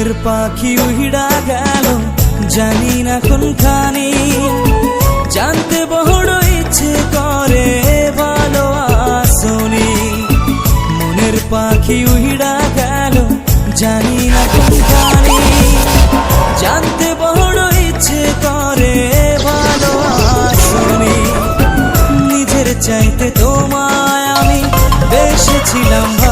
মনের পাখি উড়া গেল জানি না কোনখানি, জানতে বড় ইচ্ছে করে ভালো আসনি। মনের পাখি উড়া গেল জানি না কোনখানি, জানতে বড় ইচ্ছে করে ভালো আসনি। নিজের চাইতে তোমায় আমি বেশি ছিলাম।